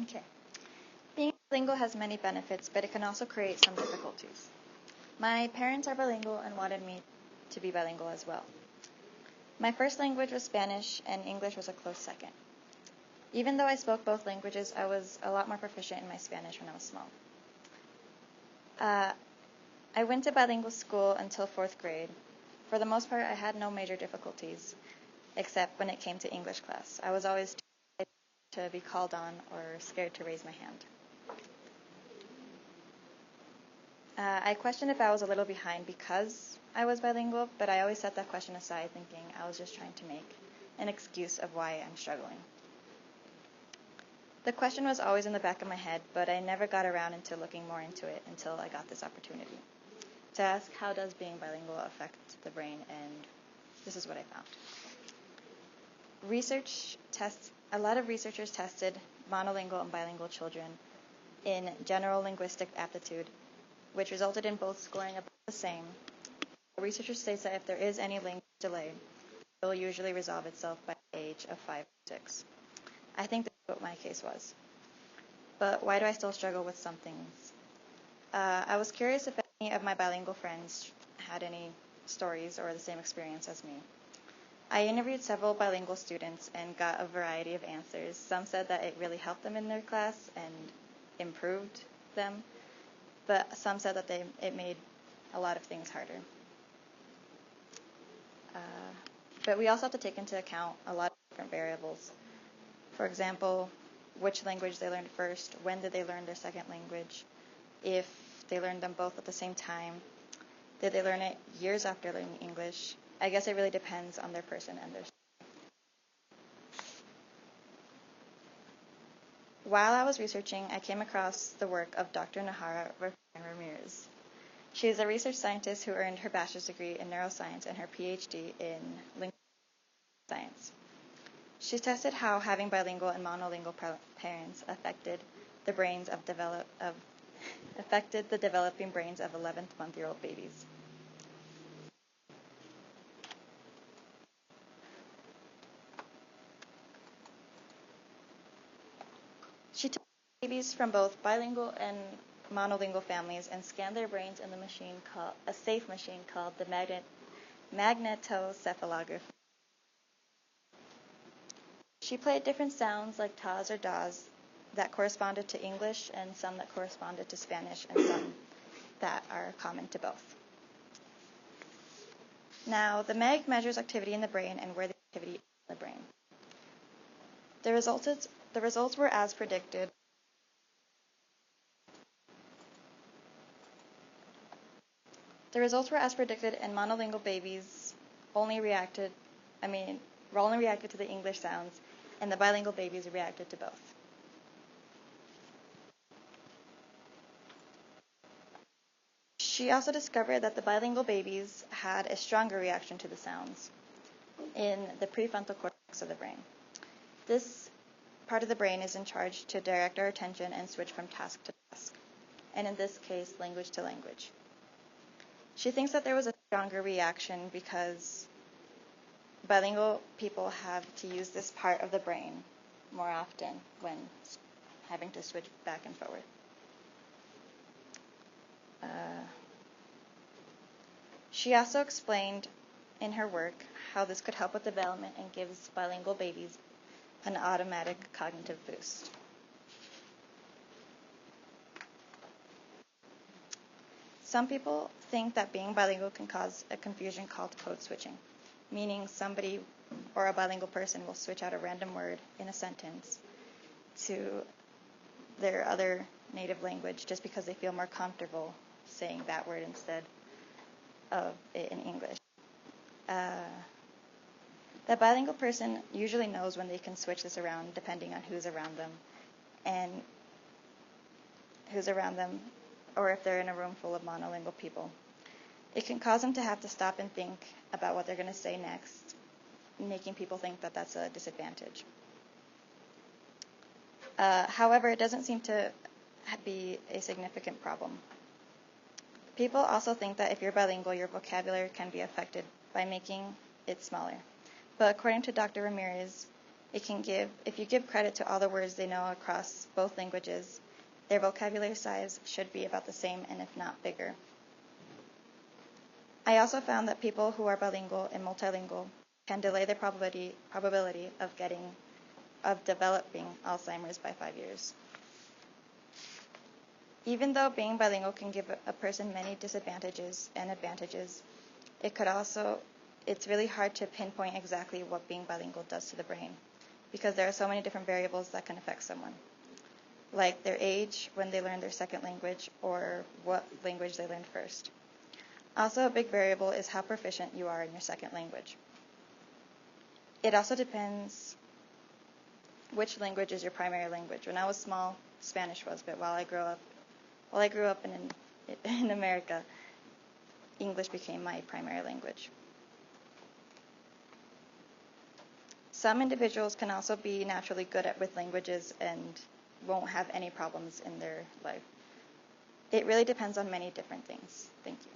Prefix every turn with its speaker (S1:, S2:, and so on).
S1: Okay. Being bilingual has many benefits, but it can also create some difficulties. My parents are bilingual and wanted me to be bilingual as well. My first language was Spanish, and English was a close second. Even though I spoke both languages, I was a lot more proficient in my Spanish when I was small. I went to bilingual school until 4th grade. For the most part, I had no major difficulties, except when it came to English class. I was always too shy to be called on or scared to raise my hand. I questioned if I was a little behind because I was bilingual, but I always set that question aside, thinking I was just trying to make an excuse of why I'm struggling. The question was always in the back of my head, but I never got around into looking more into it until I got this opportunity to ask, how does being bilingual affect the brain? And this is what I found. A lot of researchers tested monolingual and bilingual children in general linguistic aptitude, which resulted in both scoring about the same. The researcher states that if there is any language delay, it will usually resolve itself by the age of 5 or 6. I think that's what my case was. But why do I still struggle with some things? I was curious if any of my bilingual friends had any stories or the same experience as me. I interviewed several bilingual students and got a variety of answers. Some said that it really helped them in their class and improved them, but some said that it made a lot of things harder. But we also have to take into account a lot of different variables. For example, which language they learned first, when did they learn their second language, if they learned them both at the same time, did they learn it years after learning English. I guess it really depends on their person and their. While I was researching, I came across the work of Dr. Nahara Ramirez. She is a research scientist who earned her bachelor's degree in neuroscience and her PhD in linguistic science. She tested how having bilingual and monolingual parents affected the developing brains of 11-month-old babies. She took babies from both bilingual and monolingual families and scanned their brains in a safe machine called the magnetocephalography. She played different sounds like tas or das that corresponded to English and some that corresponded to Spanish and some that are common to both. Now, the mag measures activity in the brain and where the activity is in the brain. The results were as predicted. The results were as predicted, and monolingual babies only reacted to the English sounds, and the bilingual babies reacted to both. She also discovered that the bilingual babies had a stronger reaction to the sounds in the prefrontal cortex of the brain. This part of the brain is in charge to direct our attention and switch from task to task, and in this case, language to language. She thinks that there was a stronger reaction because bilingual people have to use this part of the brain more often when having to switch back and forward. She also explained in her work how this could help with development and gives bilingual babies an automatic cognitive boost. Some people think that being bilingual can cause a confusion called code switching, meaning somebody or a bilingual person will switch out a random word in a sentence to their other native language just because they feel more comfortable saying that word instead of it in English. The bilingual person usually knows when they can switch this around depending on who's around them or if they're in a room full of monolingual people. It can cause them to have to stop and think about what they're going to say next, making people think that that's a disadvantage. However, it doesn't seem to be a significant problem. People also think that if you're bilingual, your vocabulary can be affected by making it smaller. But according to Dr. Ramirez, If you give credit to all the words they know across both languages, their vocabulary size should be about the same and if not bigger. I also found that people who are bilingual and multilingual can delay the probability of developing Alzheimer's by 5 years. Even though being bilingual can give a person many disadvantages and advantages, it's really hard to pinpoint exactly what being bilingual does to the brain, because there are so many different variables that can affect someone, like their age, when they learn their second language, or what language they learned first. Also, a big variable is how proficient you are in your second language. It also depends which language is your primary language. When I was small, Spanish was, but while I grew up in America, English became my primary language. Some individuals can also be naturally good with languages and won't have any problems in their life. It really depends on many different things. Thank you.